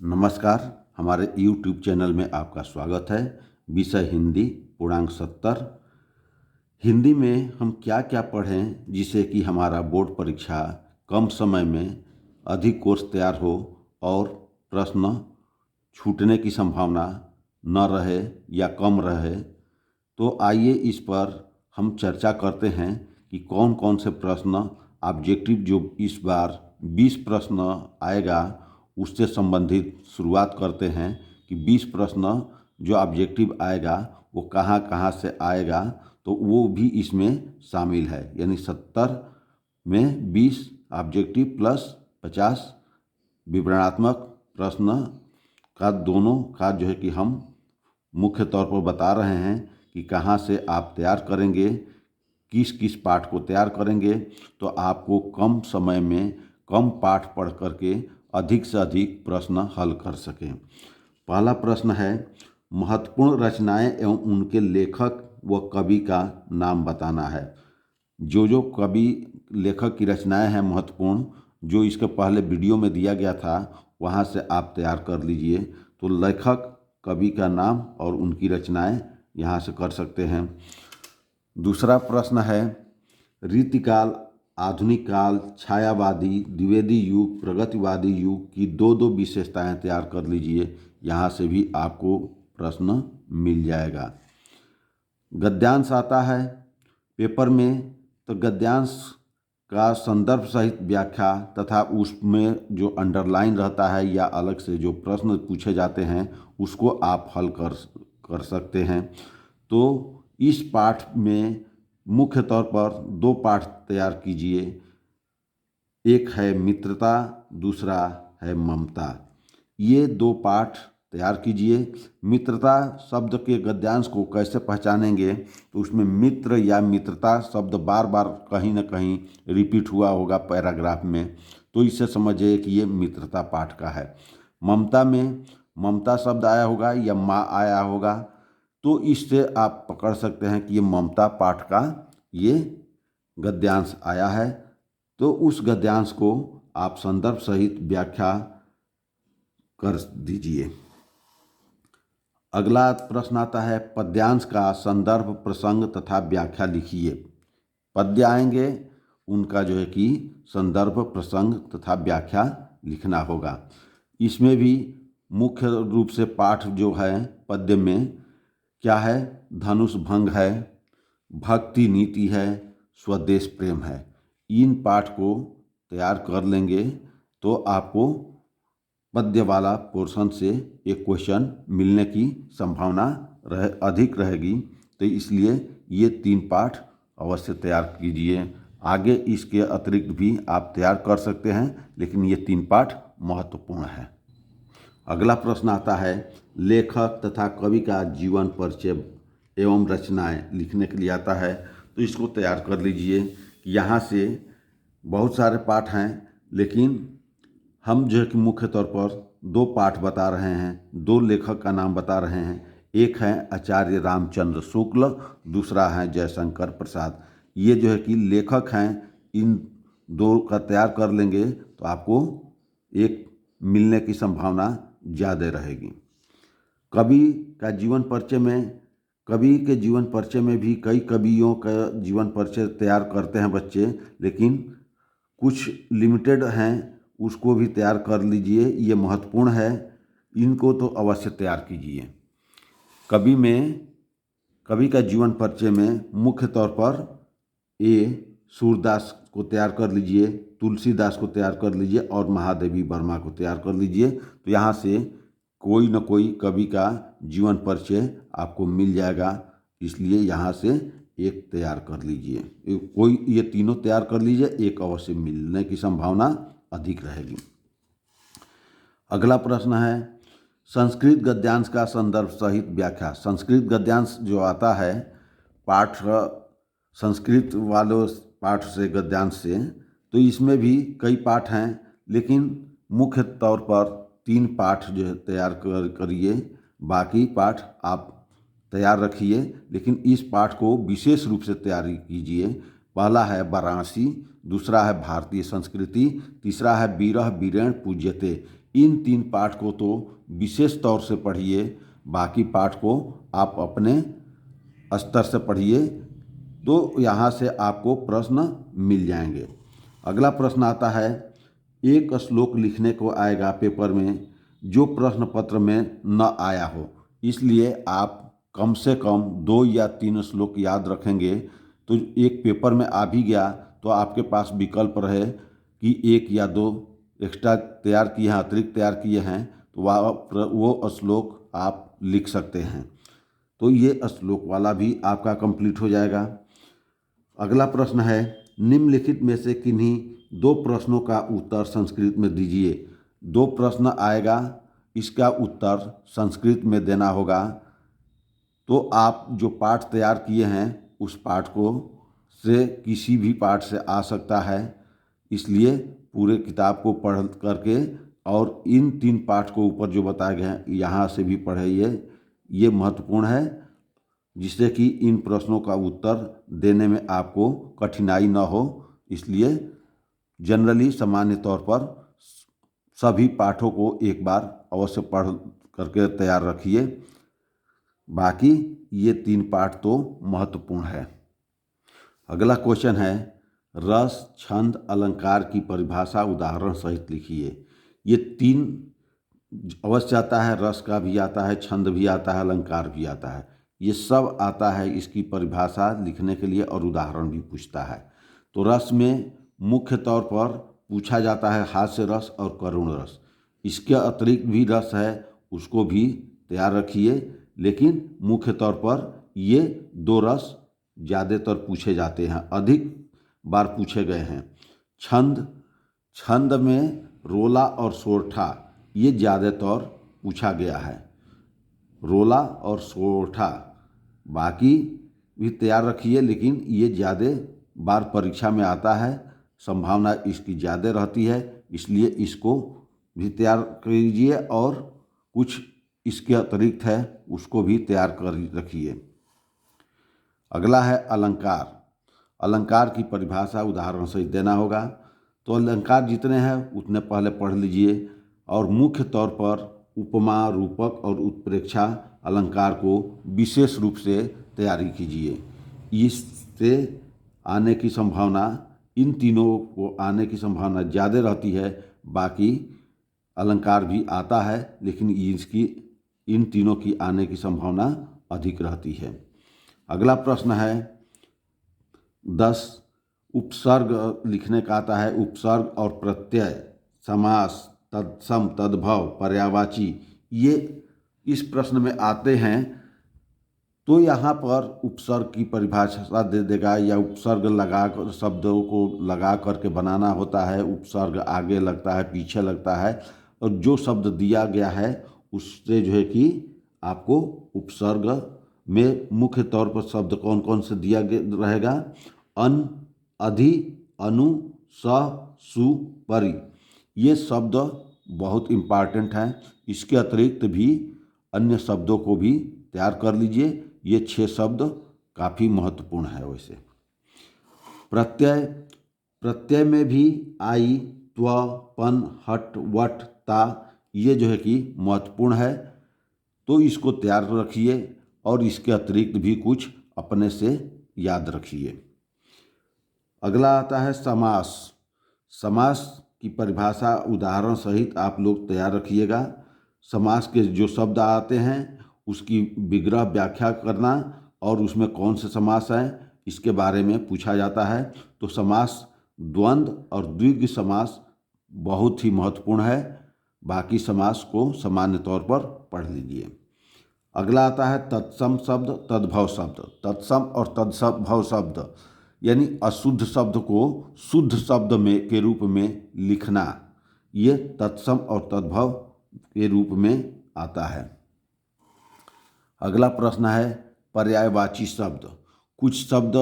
नमस्कार। हमारे YouTube channel में आपका स्वागत है। विषय हिंदी, पूर्णांक 70। हिंदी में हम क्या क्या पढ़ें जिससे कि हमारा बोर्ड परीक्षा कम समय में अधिक कोर्स तैयार हो और प्रश्न छूटने की संभावना न रहे या कम रहे। तो आइए इस पर हम चर्चा करते हैं कि कौन कौन से प्रश्न ऑब्जेक्टिव जो इस बार 20 प्रश्न आएगा उससे संबंधित शुरुआत करते हैं कि 20 प्रश्न जो ऑब्जेक्टिव आएगा वो कहाँ कहाँ से आएगा, तो वो भी इसमें शामिल है। यानी 70 में 20 ऑब्जेक्टिव प्लस 50 विवरणात्मक प्रश्न का दोनों का जो है कि हम मुख्य तौर पर बता रहे हैं कि कहाँ से आप तैयार करेंगे, किस किस पाठ को तैयार करेंगे तो आपको कम समय में कम पाठ पढ़ करके अधिक से अधिक प्रश्न हल कर सकें। पहला प्रश्न है, महत्वपूर्ण रचनाएं एवं उनके लेखक व कवि का नाम बताना है। जो कवि लेखक की रचनाएं हैं महत्वपूर्ण, जो इसके पहले वीडियो में दिया गया था वहां से आप तैयार कर लीजिए। तो लेखक, कवि का नाम और उनकी रचनाएं यहाँ से कर सकते हैं। दूसरा प्रश्न है, रीतिकाल, आधुनिक काल, छायावादी, द्विवेदी युग, प्रगतिवादी युग की दो दो विशेषताएं तैयार कर लीजिए। यहाँ से भी आपको प्रश्न मिल जाएगा। गद्यांश आता है पेपर में, तो गद्यांश का संदर्भ सहित व्याख्या तथा उसमें जो अंडरलाइन रहता है या अलग से जो प्रश्न पूछे जाते हैं उसको आप हल कर सकते हैं। तो इस पाठ में मुख्य तौर पर दो पाठ तैयार कीजिए। एक है मित्रता, दूसरा है ममता। ये दो पाठ तैयार कीजिए। मित्रता शब्द के गद्यांश को कैसे पहचानेंगे, तो उसमें मित्र या मित्रता शब्द बार बार कहीं ना कहीं रिपीट हुआ होगा पैराग्राफ में, तो इससे समझिए कि ये मित्रता पाठ का है। ममता में ममता शब्द आया होगा या माँ आया होगा, तो इससे आप पकड़ सकते हैं कि ये ममता पाठ का ये गद्यांश आया है। तो उस गद्यांश को आप संदर्भ सहित व्याख्या कर दीजिए। अगला प्रश्न आता है, पद्यांश का संदर्भ, प्रसंग तथा व्याख्या लिखिए। पद्य आएंगे, उनका जो है कि संदर्भ, प्रसंग तथा व्याख्या लिखना होगा। इसमें भी मुख्य रूप से पाठ जो है पद्य में क्या है, धनुष भंग है, भक्ति नीति है, स्वदेश प्रेम है। इन पाठ को तैयार कर लेंगे तो आपको पद्य वाला पोर्शन से एक क्वेश्चन मिलने की संभावना अधिक रहेगी। तो इसलिए ये 3 पाठ अवश्य तैयार कीजिए। आगे इसके अतिरिक्त भी आप तैयार कर सकते हैं, लेकिन ये 3 पाठ महत्वपूर्ण है। अगला प्रश्न आता है, लेखक तथा कवि का जीवन परिचय एवं रचनाएं लिखने के लिए आता है। तो इसको तैयार कर लीजिए। यहाँ से बहुत सारे पाठ हैं, लेकिन हम जो है कि मुख्य तौर पर 2 पाठ बता रहे हैं, 2 लेखक का नाम बता रहे हैं। एक है आचार्य रामचंद्र शुक्ल, दूसरा है जयशंकर प्रसाद। ये जो है कि लेखक हैं, इन 2 का तैयार कर लेंगे तो आपको एक मिलने की संभावना ज़्यादा रहेगी। कवि का जीवन परिचय में, कवि के जीवन परिचय में भी कई कवियों का जीवन परिचय तैयार करते हैं बच्चे, लेकिन कुछ लिमिटेड हैं, उसको भी तैयार कर लीजिए। ये महत्वपूर्ण है, इनको तो अवश्य तैयार कीजिए। कवि का जीवन परिचय में मुख्य तौर पर सूरदास को तैयार कर लीजिए, तुलसीदास को तैयार कर लीजिए और महादेवी वर्मा को तैयार कर लीजिए। तो यहाँ से कोई न कोई कवि का जीवन परिचय आपको मिल जाएगा, इसलिए यहाँ से एक तैयार कर लीजिए। कोई ये तीनों तैयार कर लीजिए, एक अवश्य मिलने की संभावना अधिक रहेगी। अगला प्रश्न है, संस्कृत गद्यांश का संदर्भ सहित व्याख्या। संस्कृत गद्यांश जो आता है पाठ, संस्कृत वालों पाठ से, गद्यांश से, तो इसमें भी कई पाठ हैं, लेकिन मुख्य तौर पर 3 पाठ जो है तैयार करिए। बाकी पाठ आप तैयार रखिए, लेकिन इस पाठ को विशेष रूप से तैयारी कीजिए। पहला है वाराणसी, दूसरा है भारतीय संस्कृति, तीसरा है विरह वीरेण पूज्यते। इन 3 पाठ को तो विशेष तौर से पढ़िए, बाकी पाठ को आप अपने स्तर से पढ़िए, तो यहाँ से आपको प्रश्न मिल जाएंगे। अगला प्रश्न आता है, एक श्लोक लिखने को आएगा पेपर में जो प्रश्न पत्र में न आया हो, इसलिए आप कम से कम 2 या 3 श्लोक याद रखेंगे तो एक पेपर में आ भी गया तो आपके पास विकल्प रहे कि 1 या 2 एक्स्ट्रा तैयार किए हैं, अतिरिक्त तैयार किए हैं, तो वो श्लोक आप लिख सकते हैं। तो ये श्लोक वाला भी आपका कंप्लीट हो जाएगा। अगला प्रश्न है, निम्नलिखित में से किन्हीं 2 प्रश्नों का उत्तर संस्कृत में दीजिए। 2 प्रश्न आएगा, इसका उत्तर संस्कृत में देना होगा। तो आप जो पाठ तैयार किए हैं उस पाठ को से किसी भी पाठ से आ सकता है, इसलिए पूरे किताब को पढ़ करके और इन 3 पाठ को ऊपर जो बताए गए हैं यहाँ से भी पढ़िए। ये महत्वपूर्ण है, जिससे कि इन प्रश्नों का उत्तर देने में आपको कठिनाई न हो। इसलिए जनरली सामान्य तौर पर सभी पाठों को एक बार अवश्य पढ़ करके तैयार रखिए। बाकी ये 3 पाठ तो महत्वपूर्ण है। अगला क्वेश्चन है, रस, छंद, अलंकार की परिभाषा उदाहरण सहित लिखिए। ये 3 अवश्य आता है, रस का भी आता है, छंद भी आता है, अलंकार भी आता है। ये सब आता है इसकी परिभाषा लिखने के लिए और उदाहरण भी पूछता है। तो रस में मुख्य तौर पर पूछा जाता है हास्य रस और करुण रस। इसके अतिरिक्त भी रस है, उसको भी तैयार रखिए, लेकिन मुख्य तौर पर ये 2 रस ज़्यादातर पूछे जाते हैं, अधिक बार पूछे गए हैं। छंद में रोला और सोरठा ये ज़्यादातर पूछा गया है, रोला और सोरठा। बाकी भी तैयार रखिए, लेकिन ये ज़्यादा बार परीक्षा में आता है, संभावना इसकी ज़्यादा रहती है, इसलिए इसको भी तैयार कीजिए और कुछ इसके अतिरिक्त है उसको भी तैयार कर रखिए। अगला है अलंकार। अलंकार की परिभाषा उदाहरण सहित देना होगा। तो अलंकार जितने हैं उतने पहले पढ़ लीजिए और मुख्य तौर पर उपमा, रूपक और उत्प्रेक्षा अलंकार को विशेष रूप से तैयारी कीजिए। इससे आने की संभावना, इन तीनों को आने की संभावना ज़्यादा रहती है। बाकी अलंकार भी आता है, लेकिन इन तीनों की आने की संभावना अधिक रहती है। अगला प्रश्न है 10, उपसर्ग लिखने का आता है। उपसर्ग और प्रत्यय, समास, तत्सम, तद्भव, पर्यायवाची, ये इस प्रश्न में आते हैं। तो यहाँ पर उपसर्ग की परिभाषा दे देगा या उपसर्ग लगा कर शब्दों को लगा करके बनाना होता है। उपसर्ग आगे लगता है, पीछे लगता है, और जो शब्द दिया गया है उससे जो है कि आपको उपसर्ग में मुख्य तौर पर शब्द कौन कौन से दिया रहेगा। अन, अधि, अनु, स, सु, परि, ये शब्द बहुत इम्पॉर्टेंट हैं। इसके अतिरिक्त भी अन्य शब्दों को भी तैयार कर लीजिए। ये 6 शब्द काफ़ी महत्वपूर्ण है। वैसे प्रत्यय में भी आई, त्व, पन, हट, वट, ता, ये जो है कि महत्वपूर्ण है, तो इसको तैयार रखिए और इसके अतिरिक्त भी कुछ अपने से याद रखिए। अगला आता है समास। समास की परिभाषा उदाहरण सहित आप लोग तैयार रखिएगा। समास के जो शब्द आते हैं उसकी विग्रह व्याख्या करना और उसमें कौन से समास हैं इसके बारे में पूछा जाता है। तो समास, द्वंद्व और द्विगु समास बहुत ही महत्वपूर्ण है। बाकी समास को सामान्य तौर पर पढ़ लीजिए। अगला आता है तत्सम शब्द, तद्भव शब्द। तत्सम और तद्भव शब्द यानी अशुद्ध शब्द को शुद्ध शब्द में के रूप में लिखना, ये तत्सम और तद्भव के रूप में आता है। अगला प्रश्न है पर्यायवाची शब्द। कुछ शब्द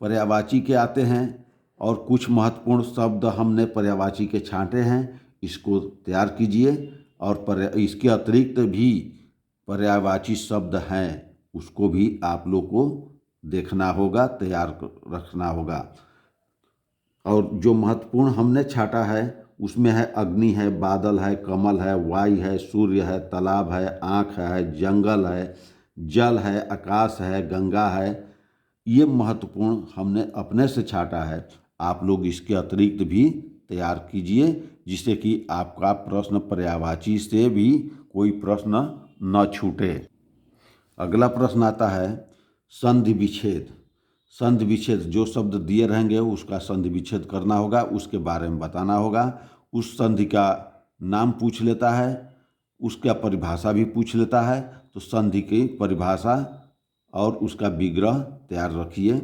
पर्यायवाची के आते हैं और कुछ महत्वपूर्ण शब्द हमने पर्यायवाची के छांटे हैं, इसको तैयार कीजिए। और इसके अतिरिक्त भी पर्यायवाची शब्द हैं, उसको भी आप लोग को देखना होगा, तैयार रखना होगा। और जो महत्वपूर्ण हमने छांटा है उसमें है अग्नि है, बादल है, कमल है, वायु है, सूर्य है, तालाब है, आँख है, जंगल है, जल है, आकाश है, गंगा है। ये महत्वपूर्ण हमने अपने से छांटा है। आप लोग इसके अतिरिक्त भी तैयार कीजिए, जिससे कि आपका प्रश्न पर्यायवाची से भी कोई प्रश्न न छूटे। अगला प्रश्न आता है संधि विच्छेद। संधि विच्छेद, जो शब्द दिए रहेंगे उसका संधि विच्छेद करना होगा, उसके बारे में बताना होगा। उस संधि का नाम पूछ लेता है, उसका परिभाषा भी पूछ लेता है। तो संधि की परिभाषा और उसका विग्रह तैयार रखिए,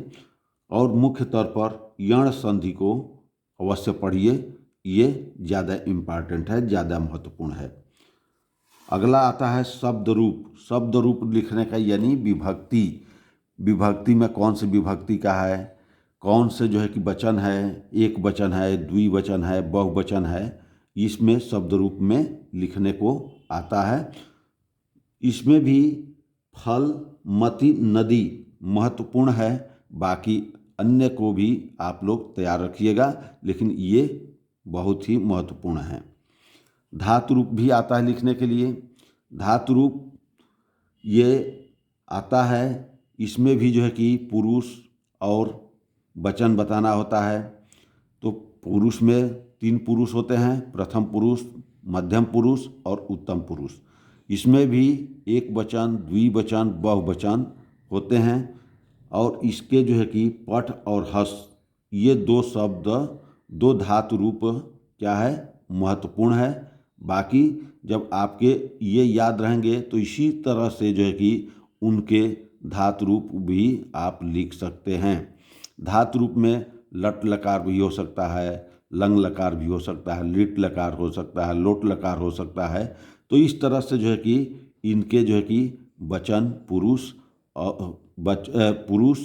और मुख्य तौर पर यण संधि को अवश्य पढ़िए। ये ज़्यादा इम्पॉर्टेंट है, ज़्यादा महत्वपूर्ण है। अगला आता है शब्द रूप। शब्द रूप लिखने का यानी विभक्ति। विभक्ति में कौन सी विभक्ति का है, कौन से जो है कि वचन है, एक वचन है, द्विवचन है, बहुवचन है, इसमें शब्द रूप में लिखने को आता है। इसमें भी फल, मति, नदी महत्वपूर्ण है। बाकी अन्य को भी आप लोग तैयार रखिएगा, लेकिन ये बहुत ही महत्वपूर्ण है। धातु रूप भी आता है लिखने के लिए। धातु रूप ये आता है, इसमें भी जो है कि पुरुष और वचन बताना होता है। तो पुरुष में 3 पुरुष होते हैं, प्रथम पुरुष, मध्यम पुरुष और उत्तम पुरुष। इसमें भी एक वचन, द्विवचन, बहुवचन होते हैं। और इसके जो है कि पठ और हस, ये 2 शब्द, 2 धातु रूप क्या है, महत्वपूर्ण है। बाकी जब आपके ये याद रहेंगे तो इसी तरह से जो है कि उनके धातु रूप भी आप लिख सकते हैं। धातु रूप में लट लकार भी हो सकता है, लंग लकार भी हो सकता है, लिट लकार हो सकता है, लोट लकार हो सकता है। तो इस तरह से जो है कि इनके जो है कि वचन पुरुष पुरुष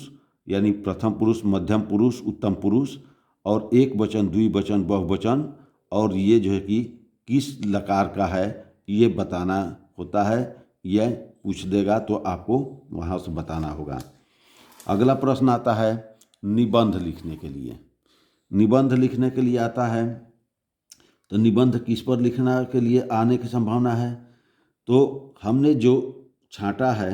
यानी प्रथम पुरुष, मध्यम पुरुष, उत्तम पुरुष, और एक वचन, द्विवचन, बहुवचन, और ये जो है कि किस लकार का है ये बताना होता है। यह पूछ देगा तो आपको वहाँ से बताना होगा। अगला प्रश्न आता है निबंध लिखने के लिए। निबंध लिखने के लिए आता है, तो निबंध किस पर लिखना के लिए आने की संभावना है। तो हमने जो छांटा है,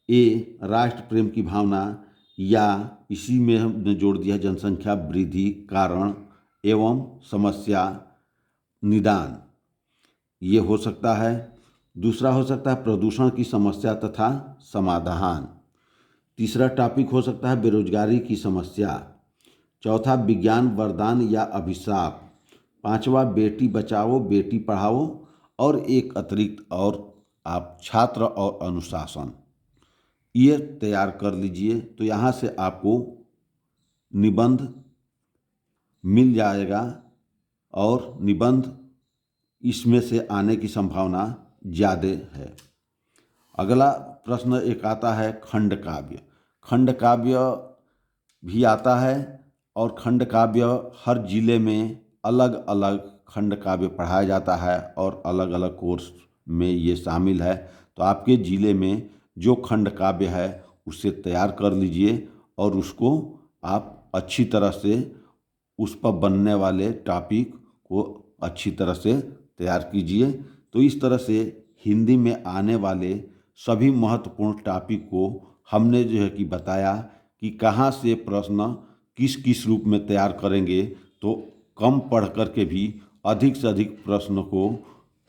ए राष्ट्र प्रेम की भावना, या इसी में हमने जोड़ दिया जनसंख्या वृद्धि, कारण एवं समस्या, निदान, ये हो सकता है। दूसरा हो सकता है प्रदूषण की समस्या तथा समाधान। तीसरा टॉपिक हो सकता है बेरोजगारी की समस्या। चौथा विज्ञान वरदान या अभिशाप। पांचवा बेटी बचाओ बेटी पढ़ाओ, और एक अतिरिक्त और आप छात्र और अनुशासन, ये तैयार कर लीजिए। तो यहाँ से आपको निबंध मिल जाएगा, और निबंध इसमें से आने की संभावना ज़्यादा है। अगला प्रश्न एक आता है खंड काव्य। खंड काव्य भी आता है, और खंड काव्य हर जिले में अलग अलग खंड काव्य पढ़ाया जाता है, और अलग अलग कोर्स में ये शामिल है। तो आपके ज़िले में जो खंड काव्य है उसे तैयार कर लीजिए, और उसको आप अच्छी तरह से उस पर बनने वाले टॉपिक को अच्छी तरह से तैयार कीजिए। तो इस तरह से हिंदी में आने वाले सभी महत्वपूर्ण टॉपिक को हमने जो है कि बताया कि कहाँ से प्रश्न किस किस रूप में तैयार करेंगे, तो कम पढ़ कर के भी अधिक से अधिक प्रश्न को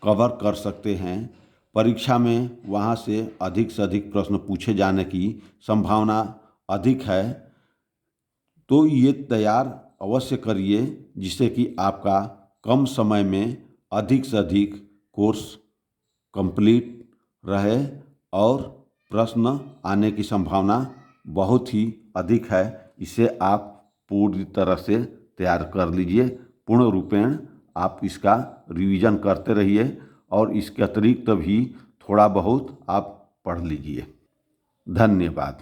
कवर कर सकते हैं। परीक्षा में वहाँ से अधिक प्रश्न पूछे जाने की संभावना अधिक है। तो ये तैयार अवश्य करिए, जिससे कि आपका कम समय में अधिक से अधिक कोर्स कंप्लीट रहे, और प्रश्न आने की संभावना बहुत ही अधिक है। इसे आप पूरी तरह से तैयार कर लीजिए। पूर्ण रूपेण आप इसका रिवीजन करते रहिए, और इसके अतिरिक्त भी थोड़ा बहुत आप पढ़ लीजिए। धन्यवाद।